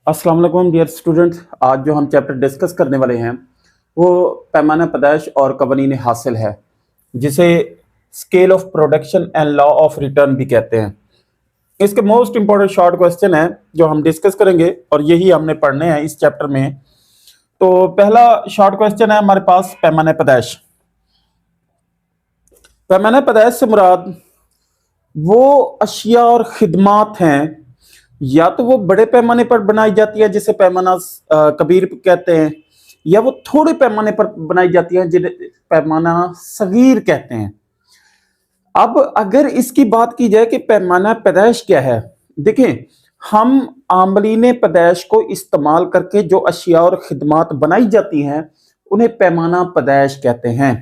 अस्सलाम वालेकुम dear student. आज जो हम चैप्टर डिस्कस करने वाले हैं वो पैमाना पैदाइश और कवानीन हासिल है, जिसे scale of production and law of return भी कहते हैं। इसके मोस्ट इंपॉर्टेंट शॉर्ट क्वेश्चन है जो हम डिस्कस करेंगे और यही हमने पढ़ने हैं इस चैप्टर में। तो पहला शॉर्ट क्वेश्चन है हमारे पास पैमाना पैदाइश। पैमाना पैदाइश से मुराद वो अशिया और खिदमात हैं, या तो वो बड़े पैमाने पर बनाई जाती है जिसे पैमाना कबीर कहते हैं, या वो थोड़े पैमाने पर बनाई जाती है जिन्हें पैमाना सगीर कहते हैं। अब अगर इसकी बात की जाए कि पैमाना पैदाइश क्या है, देखें, हम आमलीन पैदाइश को इस्तेमाल करके जो अशिया और खिदमात बनाई जाती हैं उन्हें पैमाना पैदाइश कहते हैं।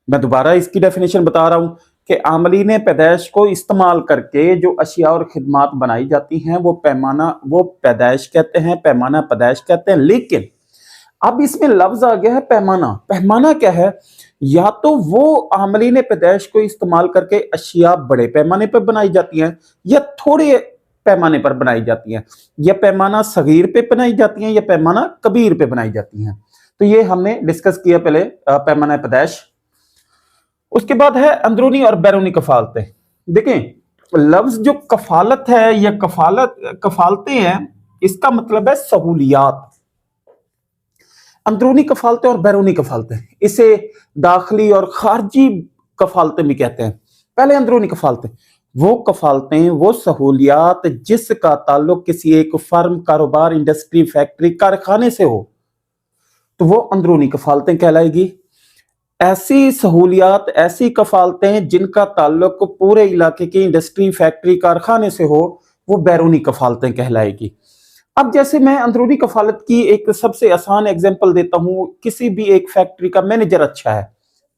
मैं दोबारा इसकी डेफिनेशन बता रहा हूं कि आमलीन पैदाइश को इस्तेमाल करके जो अशिया और खिदमात बनाई जाती हैं वो पैदाइश कहते हैं, पैमाना पैदाइश कहते हैं। लेकिन अब इसमें लफ्ज आ गया है पैमाना। पैमाना क्या है? या तो वो आमलीन पैदाइश को इस्तेमाल करके अशिया बड़े पैमाने पर बनाई जाती हैं या थोड़े पैमाने पर बनाई जाती हैं, या पैमाना सगीर पे बनाई जाती हैं या पैमाना कबीर पे बनाई जाती हैं। तो ये हमने डिस्कस किया पहले पैमाना पैदाइश। उसके बाद है अंदरूनी और बैरूनी कफालतें। देखें, लफ्ज जो कफालत है या कफालतें हैं, इसका मतलब है सहूलियात। अंदरूनी कफालतें और बैरूनी कफालतें, इसे दाखिली और खारजी कफालतें भी कहते हैं। पहले अंदरूनी कफालतें, वो कफालतें, वो सहूलियात जिसका ताल्लुक किसी एक फर्म, कारोबार, इंडस्ट्री, फैक्ट्री, कारखाने से हो, तो वो अंदरूनी कफालतें कहलाएगी। ऐसी सहूलियात, ऐसी कफालतें जिनका ताल्लुक पूरे इलाके की इंडस्ट्री, फैक्ट्री, कारखाने से हो, वो बैरूनी कफालतें कहलाएगी। अब जैसे मैं अंदरूनी कफालत की एक सबसे आसान एग्जांपल देता हूं, किसी भी एक फैक्ट्री का मैनेजर अच्छा है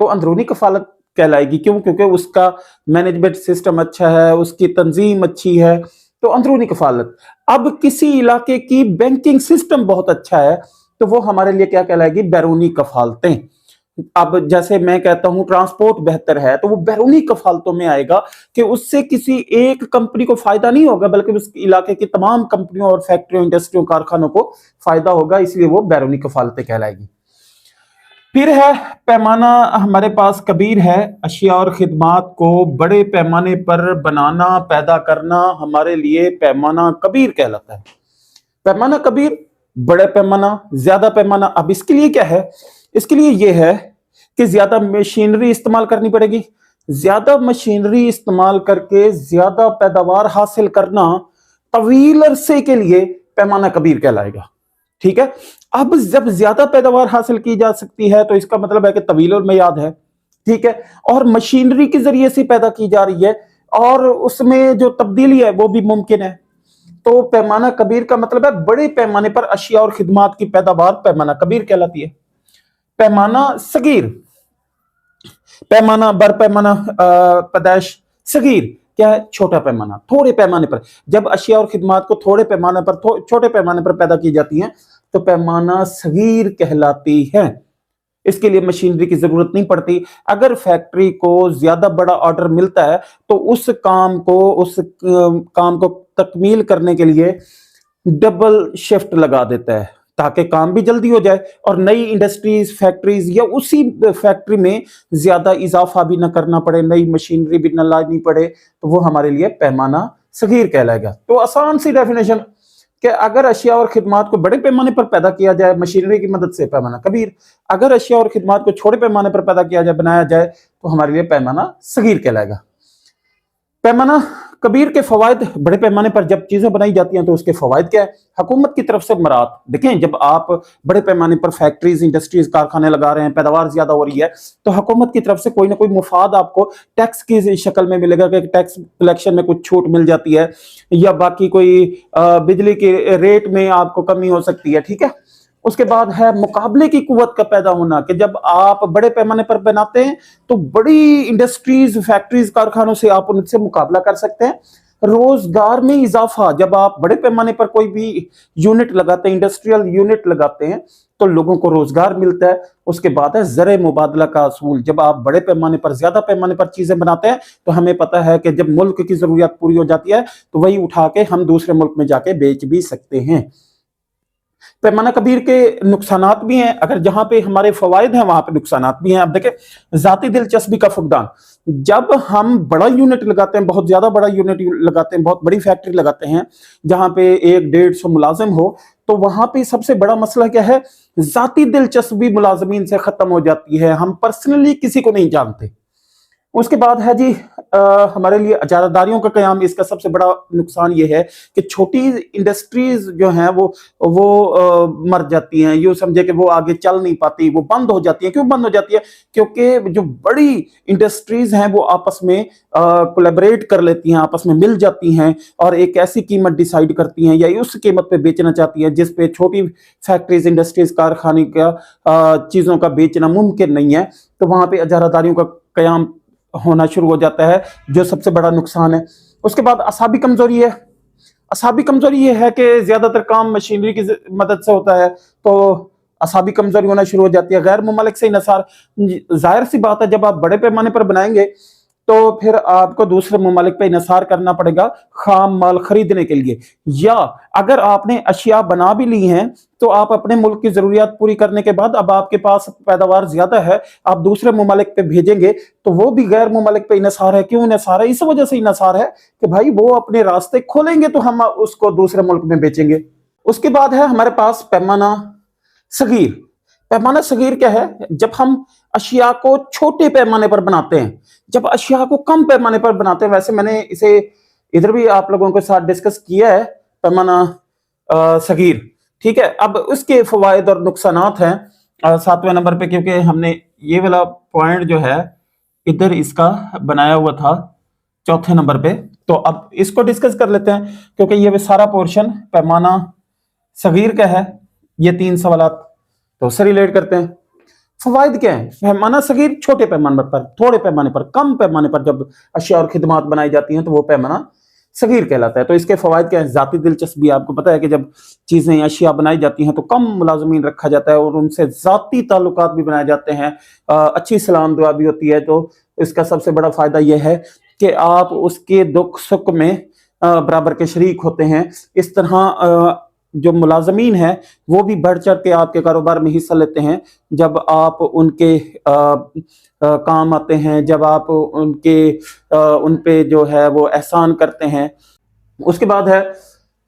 तो अंदरूनी कफालत कहलाएगी। क्यों? क्योंकि उसका मैनेजमेंट सिस्टम अच्छा है, उसकी तंजीम अच्छी है, तो अंदरूनी कफालत। अब किसी इलाके की बैंकिंग सिस्टम बहुत अच्छा है तो वो हमारे लिए क्या कहलाएगी? बैरूनी कफालतें। अब जैसे मैं कहता हूं ट्रांसपोर्ट बेहतर है तो वो बैरूनी कफालतों में आएगा कि उससे किसी एक कंपनी को फायदा नहीं होगा बल्कि उस इलाके की तमाम कंपनियों और फैक्ट्रियों, इंडस्ट्रियों, कारखानों को फायदा होगा, इसलिए वो बैरूनी कफालतें कहलाएगी। फिर है पैमाना हमारे पास कबीर है। अशिया और खिदमात को बड़े पैमाने पर बनाना, पैदा करना हमारे लिए पैमाना कबीर कहलाता है। पैमाना कबीर, बड़े पैमाना, ज्यादा पैमाना। अब इसके लिए क्या है? इसके लिए यह है कि ज्यादा मशीनरी इस्तेमाल करनी पड़ेगी। ज्यादा मशीनरी इस्तेमाल करके ज्यादा पैदावार हासिल करना तवील अरसे के लिए पैमाना कबीर कहलाएगा। ठीक है। अब जब ज्यादा पैदावार हासिल की जा सकती है तो इसका मतलब है कि तवील मियाद है। ठीक है। और मशीनरी के जरिए से पैदा की जा रही है और उसमें जो तब्दीली है वो भी मुमकिन है। तो पैमाना कबीर का मतलब है बड़े पैमाने पर अशिया और खिदमात की पैदावार पैमाना कबीर कहलाती है। पैमाना सगीर, पैमाना बर पैमाना पैदाइश सगीर क्या है? छोटा पैमाना, थोड़े पैमाने पर। जब अशिया और खिदमात को थोड़े पैमाने पर, छोटे पैमाने पर पैदा की जाती हैं तो पैमाना सगीर कहलाती है। इसके लिए मशीनरी की जरूरत नहीं पड़ती। अगर फैक्ट्री को ज्यादा बड़ा ऑर्डर मिलता है तो उस काम को तकमील करने के लिए डबल शिफ्ट लगा देता है ताकि काम भी जल्दी हो जाए और नई इंडस्ट्रीज, फैक्ट्रीज या उसी फैक्ट्री में ज्यादा इजाफा भी ना करना पड़े, नई मशीनरी भी ना लानी पड़े, तो वो हमारे लिए पैमाना सगीर कहलाएगा। तो आसान सी डेफिनेशन कि अगर अशिया और खिदमात को बड़े पैमाने पर पैदा किया जाए मशीनरी की मदद से, पैमाना कबीर। अगर अशिया और खिदमात को छोटे पैमाने पर पैदा किया जाए, बनाया जाए, तो हमारे लिए पैमाना सगीर कहलाएगा। पैमाना कबीर के फवायद, बड़े पैमाने पर जब चीजें बनाई जाती हैं तो उसके फवायद क्या है? हुकूमत की तरफ से मराद। देखें, जब आप बड़े पैमाने पर फैक्ट्रीज, इंडस्ट्रीज, कारखाने लगा रहे हैं, पैदावार ज्यादा हो रही है, तो हुकूमत की तरफ से कोई ना कोई मुफाद आपको टैक्स की शक्ल में मिलेगा कि टैक्स कलेक्शन में कुछ छूट मिल जाती है, या बाकी कोई बिजली के रेट में आपको कमी हो सकती है। ठीक है। उसके बाद है मुकाबले की कुव्वत का पैदा होना, कि जब आप बड़े पैमाने पर बनाते हैं तो बड़ी इंडस्ट्रीज, फैक्ट्रीज, कारखानों से आप उनसे मुकाबला कर सकते हैं। रोजगार में इजाफा, जब आप बड़े पैमाने पर कोई भी यूनिट लगाते हैं, इंडस्ट्रियल यूनिट लगाते हैं, तो लोगों को रोजगार मिलता है। उसके बाद है ज़र मुबादला का असूल, जब आप बड़े पैमाने पर, ज्यादा पैमाने पर चीजें बनाते हैं तो हमें पता है कि जब मुल्क की जरूरियात पूरी हो जाती है तो वही उठा के हम दूसरे मुल्क में जाके बेच भी सकते हैं। पैमाना कबीर के नुकसानात भी हैं, अगर जहां पे हमारे फवायद हैं वहां पे नुकसानात भी हैं। अब देखें, जाती दिलचस्पी का फुकदान, जब हम बड़ा यूनिट लगाते हैं, बहुत ज्यादा बड़ा यूनिट लगाते हैं, बहुत बड़ी फैक्ट्री लगाते हैं जहां पे 100-150 मुलाजिम हो, तो वहां पे सबसे बड़ा मसला क्या है, जाती दिलचस्पी मुलाजमीन से खत्म हो जाती है, हम पर्सनली किसी को नहीं जानते। उसके बाद है जी हमारे लिए इजारादारियों का कयाम। इसका सबसे बड़ा नुकसान ये है कि छोटी इंडस्ट्रीज जो हैं वो मर जाती हैं, यूं समझे कि वो आगे चल नहीं पाती, वो बंद हो जाती है। क्यों बंद हो जाती है? क्योंकि जो बड़ी इंडस्ट्रीज हैं वो आपस में कोलैबोरेट कर लेती हैं, आपस में मिल जाती हैं और एक ऐसी कीमत डिसाइड करती हैं या उस कीमत पे बेचना चाहती हैं जिस पे छोटी फैक्ट्रीज, इंडस्ट्रीज, कारखाने का चीजों का बेचना मुमकिन नहीं है। तो वहां पे इजारादारियों का कयाम होना शुरू हो जाता है, जो सबसे बड़ा नुकसान है। उसके बाद असाबी कमजोरी है। असाबी कमजोरी ये है कि ज्यादातर काम मशीनरी की मदद से होता है, तो असाबी कमजोरी होना शुरू हो जाती है। गैर मुमालिक से इन्हिसार, जाहिर सी बात है, जब आप बड़े पैमाने पर बनाएंगे तो फिर आपको दूसरे मुमालिक पे इन्हिसार करना पड़ेगा खाम माल खरीदने के लिए, या अगर आपने अशिया बना भी ली हैं तो आप अपने मुल्क की जरूरियात पूरी करने के बाद अब आपके पास पैदावार ज्यादा है, आप दूसरे मुमालिक पे भेजेंगे तो वो भी गैर मुमालिक पे इन्हिसार है। क्यों इन्हिसार है? इस वजह से इन्हिसार है कि भाई वो अपने रास्ते खोलेंगे तो हम उसको दूसरे मुल्क में बेचेंगे। उसके बाद है हमारे पास पैमाना सगीर। पैमाना सगीर क्या है? जब हम अशिया को छोटे पैमाने पर बनाते हैं, जब अशिया को कम पैमाने पर बनाते हैं। वैसे मैंने इसे इधर भी आप लोगों के साथ डिस्कस किया है, पैमाना सगीर, ठीक है। अब उसके फवायद और नुकसानात हैं 7वें नंबर पे, क्योंकि हमने ये वाला पॉइंट जो है इधर इसका बनाया हुआ था 4थे नंबर पे, तो अब इसको डिस्कस कर लेते हैं क्योंकि ये सारा पोर्शन पैमाना सगीर का है। ये 3 सवालात तो उससे रिलेट करते हैं। फवायद क्या है? पैमाना सगीर छोटे पैमाने पर, थोड़े पैमाने पर, कम पैमाने पर जब अशिया और खिदमात बनाई जाती हैं तो वो पैमाना सगीर कहलाता है। तो इसके फवायद क्या है? जाती दिलचस्पी। आपको पता है कि जब चीजें अशिया बनाई जाती हैं तो कम मुलाजमीन रखा जाता है और उनसे जाती ताल्लुकात भी बनाए जाते हैं, अच्छी सलाम दुआ भी होती है। तो इसका सबसे बड़ा फायदा यह है कि आप उसके दुख सुख में बराबर के शरीक होते हैं। इस तरह जो मुलाजमीन है वो भी बढ़ चढ़ के आपके कारोबार में हिस्सा लेते हैं जब आप उनके काम आते हैं, जब आप उन पे जो है वो एहसान करते हैं। उसके बाद है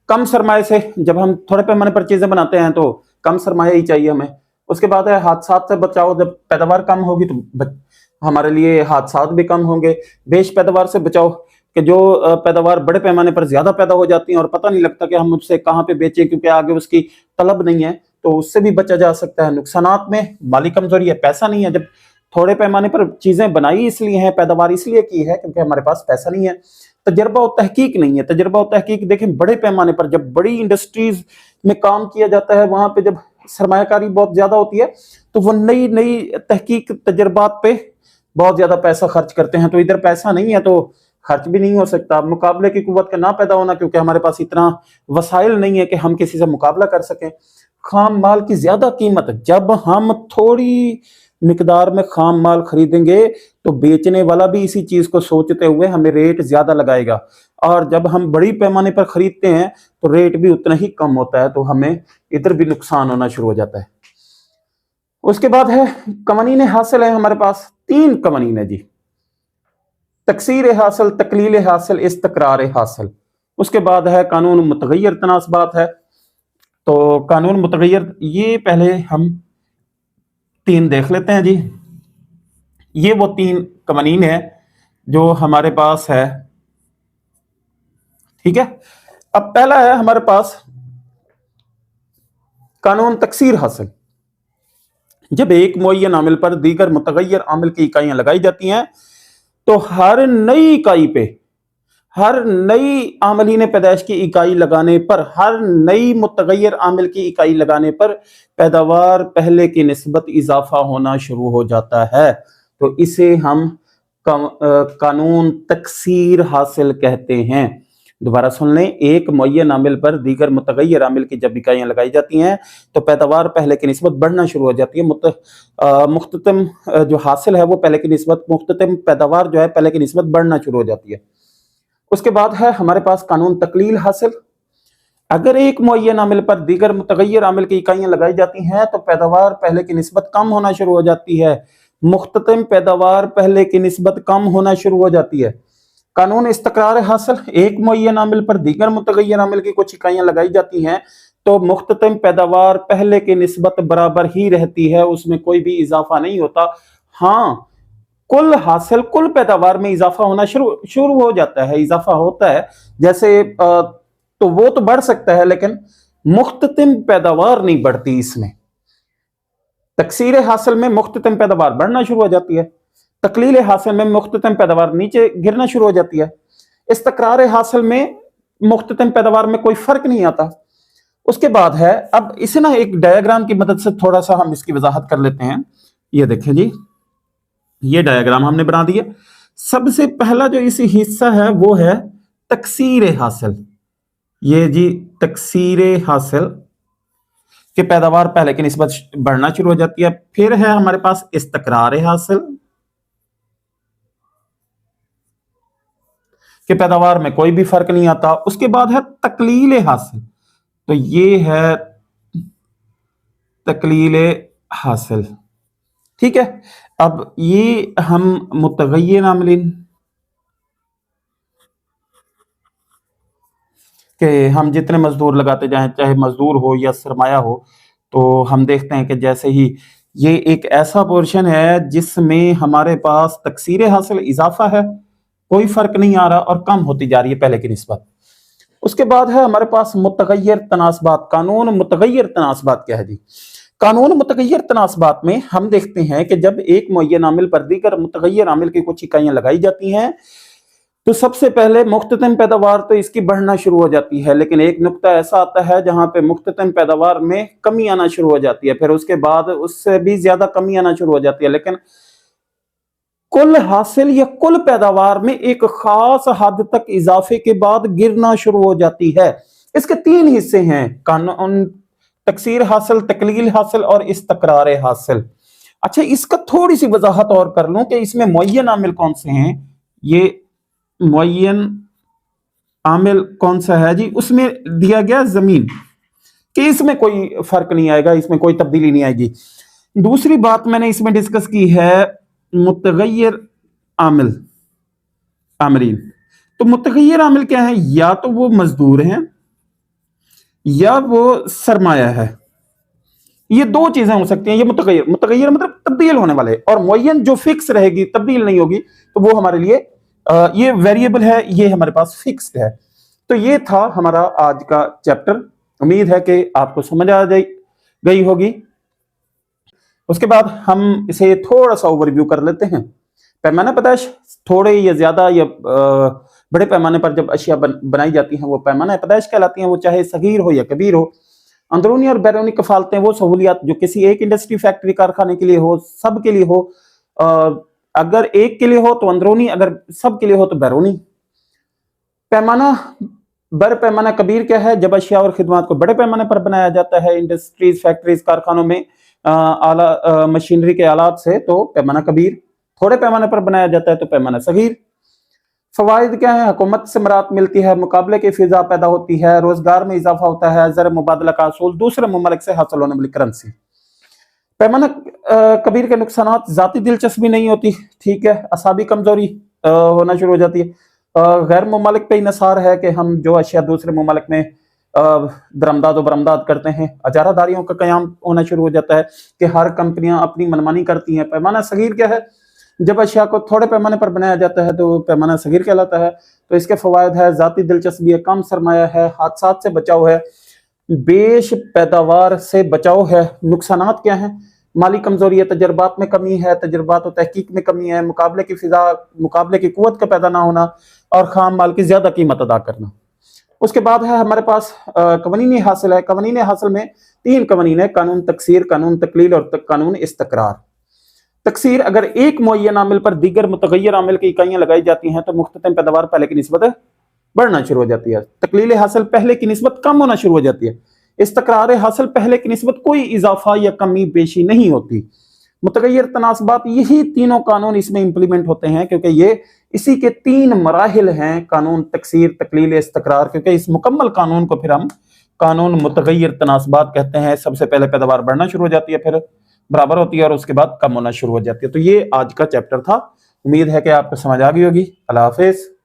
कम सरमाए से, जब हम थोड़े पैमाने पर चीजें बनाते हैं तो कम सरमाया ही चाहिए हमें। उसके बाद है हादसात से बचाओ। जब पैदावार कम होगी तो हमारे लिए हादसात भी कम होंगे। बेश पैदावार से बचाओ कि जो पैदावार बड़े पैमाने पर ज्यादा पैदा हो जाती है और पता नहीं लगता कि हम उससे कहाँ पे बेचें क्योंकि आगे उसकी तलब नहीं है, तो उससे भी बचा जा सकता है। नुकसानात में माली कमजोरी है, पैसा नहीं है। जब थोड़े पैमाने पर चीजें बनाई इसलिए हैं, पैदावार इसलिए की है क्योंकि हमारे पास पैसा नहीं है। तजर्बा और तहकीक नहीं है। तजर्बा और तहकीक देखें, बड़े पैमाने पर जब बड़ी इंडस्ट्रीज में काम किया जाता है वहां पे जब सरमायाकारी बहुत ज्यादा होती है तो वो नई नई तहकीक तजर्बात पे बहुत ज्यादा पैसा खर्च करते हैं। तो इधर पैसा नहीं है तो खर्च भी नहीं हो सकता। मुकाबले की कुव्वत का ना पैदा होना, क्योंकि हमारे पास इतना वसाइल नहीं है कि हम किसी से मुकाबला कर सकें। खाम माल की ज्यादा कीमत, जब हम थोड़ी मिकदार में खाम माल खरीदेंगे तो बेचने वाला भी इसी चीज को सोचते हुए हमें रेट ज्यादा लगाएगा, और जब हम बड़ी पैमाने पर खरीदते हैं तो रेट भी उतना ही कम होता है, तो हमें इधर भी नुकसान होना शुरू हो जाता है। उसके बाद है कवानीन हासिल है। हमारे पास 3 कवानीन है जी, तकसीर हासिल, तकलील हासिल, इस्तकरार हासिल। उसके बाद है कानून मुतगय्यर तनासबात है। तो कानून मुतगय्यर ये पहले हम 3 देख लेते हैं जी। ये वो 3 कवानीन है जो हमारे पास है, ठीक है। अब पहला है हमारे पास कानून तकसीर हासिल। जब एक मुअय्यन आमिल पर दीगर मुतगय्यर आमिल की इकाइयां लगाई जाती हैं तो हर नई इकाई पे, हर नई आमलीन पैदाइश की इकाई लगाने पर, हर नई मुतगय्यर आमिल की इकाई लगाने पर पैदावार पहले की निस्बत इजाफा होना शुरू हो जाता है। तो इसे हम कानून तकसीर हासिल कहते हैं। दोबारा सुन लें, एक मुअय्यन आमिल पर दीगर मुतगय्यर आमिल की जब इकाइयां लगाई जाती हैं तो पैदावार पहले की निस्बत बढ़ना शुरू हो जाती है। मुख्ततम जो हासिल है वो पहले की निस्बत, मुख्ततम पैदावार जो है पहले की निस्बत बढ़ना शुरू हो जाती है। उसके बाद है हमारे पास कानून तकलील हासिल। अगर एक मुअय्यन आमिल पर दीगर मुतगय्यर आमिल की इकाइयां लगाई जाती हैं तो पैदावार पहले की निस्बत कम होना शुरू हो जाती है। मुख्ततिम पैदावार पहले की निस्बत कम होना शुरू हो जाती है। कानून इस्तकरार हासिल, एक मुअय्यन आमिल पर दीगर मुतगय्यर आमिल की कुछ इकाइयां लगाई जाती हैं तो मुख्ततिम पैदावार पहले की निस्बत बराबर ही रहती है, उसमें कोई भी इजाफा नहीं होता। हाँ, कुल हासिल कुल पैदावार में इजाफा होना शुरू हो जाता है, इजाफा होता है। जैसे तो वो तो बढ़ सकता है लेकिन मुख्ततिम पैदावार नहीं बढ़ती। इसमें तकसीर हासिल में मुख्ततिम पैदावार बढ़ना शुरू हो जाती है, तकलील हासिल में मुख्ततिम पैदावार नीचे गिरना शुरू हो जाती है। इस्तकरार हासिल में मुख्ततिम पैदावार में कोई फर्क नहीं आता। उसके बाद है, अब इसे ना एक डायग्राम की मदद से थोड़ा सा हम इसकी वजाहत कर लेते हैं। ये देखें जी, ये डायग्राम हमने बना दिया। सबसे पहला जो इसी हिस्सा है वो है तकसीर हासिल। ये जी तकसीर हासिल कि पैदावार पहले की निस्बत बढ़ना शुरू हो जाती है। फिर है हमारे पास इस्तकरार हासिल कि पैदावार में कोई भी फर्क नहीं आता। उसके बाद है तकलील हासिल, तो ये है तकलील हासिल, ठीक है। अब ये हम मुतगय्यर आमिलीन कि हम जितने मजदूर लगाते जाएं, चाहे मजदूर हो या सरमाया हो, तो हम देखते हैं कि जैसे ही ये एक ऐसा पोर्शन है जिसमें हमारे पास तकसीर हासिल इजाफा है, कोई फर्क नहीं आ रहा और कम होती जा रही है पहले की निस्बत। उसके बाद है हमारे पास मुतगय्यर तनासबात। कानून मुतगय्यर तनासबात क्या है जी? कानून मुतगय्यर तनासबात में हम देखते हैं कि जब एक मुअय्यन आमिल पर दीगर मुतगय्यर आमिल की कुछ इकाइयां लगाई जाती हैं तो सबसे पहले मुख्ततिम पैदावार तो इसकी बढ़ना शुरू हो जाती है, लेकिन एक नुक्ता ऐसा आता है जहां पे मुख्ततिम पैदावार में कमी आना शुरू हो जाती है, फिर उसके बाद उससे भी ज्यादा कमी आना शुरू हो जाती है, लेकिन कुल हासिल या कुल पैदावार में एक खास हद तक इजाफे के बाद गिरना शुरू हो जाती है। इसके तीन हिस्से हैं, कानून तकसीर हासिल, तकलील हासिल और इस्तकरार हासिल। अच्छा, इसका थोड़ी सी वजाहत और कर लूं कि इसमें मुअय्यन आमिल कौन से हैं। ये मुअय्यन आमिल कौन सा है जी? उसमें दिया गया जमीन कि इसमें कोई फर्क नहीं आएगा, इसमें कोई तब्दीली नहीं आएगी। दूसरी बात मैंने इसमें डिस्कस की है मुतगय्यर आमिल आमिलीन। तो मुतगय्यर आमिल क्या है? या तो वो मजदूर हैं या वो सरमाया है, ये दो चीजें हो सकती हैं। ये मुतगय्यर मतलब तब्दील होने वाले, और मुअय्यन जो फिक्स रहेगी, तब्दील नहीं होगी, तो वो हमारे लिए ये वेरिएबल है, ये हमारे पास फिक्स्ड है। तो ये था हमारा आज का चैप्टर। उम्मीद है कि आपको समझ आ गई होगी। उसके बाद हम इसे थोड़ा सा ओवरव्यू कर लेते हैं। पैमाना पैदाइश, थोड़े या ज्यादा या बड़े पैमाने पर जब अशिया बनाई जाती हैं वो पैमाना पैदाइश कहलाती हैं, वो चाहे सगीर हो या कबीर हो। अंदरूनी और बैरूनी कफालतें वो सहूलियात जो किसी एक इंडस्ट्री, फैक्ट्री, कारखाने के लिए हो, सब के लिए हो। अगर एक के लिए हो तो अंदरूनी, अगर सब के लिए हो तो बैरूनी। पैमाना बर पैमाना कबीर क्या है? जब अशिया और खिदमत को बड़े पैमाने पर बनाया जाता है इंडस्ट्रीज, फैक्ट्रीज, कारखानों में आला मशीनरी के आलात से, तो पैमाना कबीर। थोड़े पैमाने पर बनाया जाता है तो पैमाना सगीर। फवाइद क्या है? हुकूमत से मराद मिलती है, मुकाबले की फिजा पैदा होती है, रोजगार में इजाफा होता है, ज़र मुबादला का असूल, दूसरे मुमालिक से हासिल होने वाली करेंसी। पैमाना कबीर के नुकसानात, जाती दिलचस्पी नहीं होती, ठीक है, असाबी कमजोरी होना शुरू हो जाती है। गैर मुमालिक पे इनसार है कि हम जो अशिया दूसरे मुमालिक में दरमदाद व बरमदाद करते हैं, अजारादारियों का कयाम होना शुरू हो जाता है कि हर कंपनियां अपनी मनमानी करती हैं। पैमाना सगीर क्या है? जब अशिया को थोड़े पैमाने पर बनाया जाता है तो पैमाना सगीर कहलाता है। तो इसके फवायद है, जाती दिलचस्पी है, कम सरमाया है, हादसात से बचाव है, बेश पैदावार से बचाव है। नुकसानात क्या है? माली कमजोरी है, तजर्बात में कमी है, तजर्बात और तहकीक में कमी है, मुकाबले की फिजा, मुकाबले की कुव्वत का पैदा ना होना और खाम माल की ज्यादा कीमत अदा करना। उसके बाद है हमारे पास कवानीन हासिल है। कवानीन हासिल में 3 कवानीन है, कानून तकसीर, कानून तकलील और कानून इस्तकरार। तकसीर, अगर एक मुअय्यन आमिल पर दीगर मुतगय्यर आमिल की इकाइयां लगाई जाती हैं तो मुख्ततिम पैदावार पहले की निस्बत बढ़ना शुरू हो जाती है। तकलील हासिल पहले की निस्बत कम होना शुरू हो जाती है। इस्तकरार हासिल पहले की निस्बत कोई इजाफा या कमी पेशी नहीं होती। मुतगय्यर तनासबात, यही तीनों कानून इसमें इंप्लीमेंट होते हैं क्योंकि ये इसी के 3 मराहिल हैं, कानून तकसीर, तकलील, इस्तकरार। क्योंकि इस मुकम्मल कानून को फिर हम कानून मुतगय्यर तनासबात कहते हैं। सबसे पहले पैदावार बढ़ना शुरू हो जाती है, फिर बराबर होती है और उसके बाद कम होना शुरू हो जाती है। तो ये आज का चैप्टर था। उम्मीद है कि आपको समझ आ गई होगी। अल्लाह हाफिज।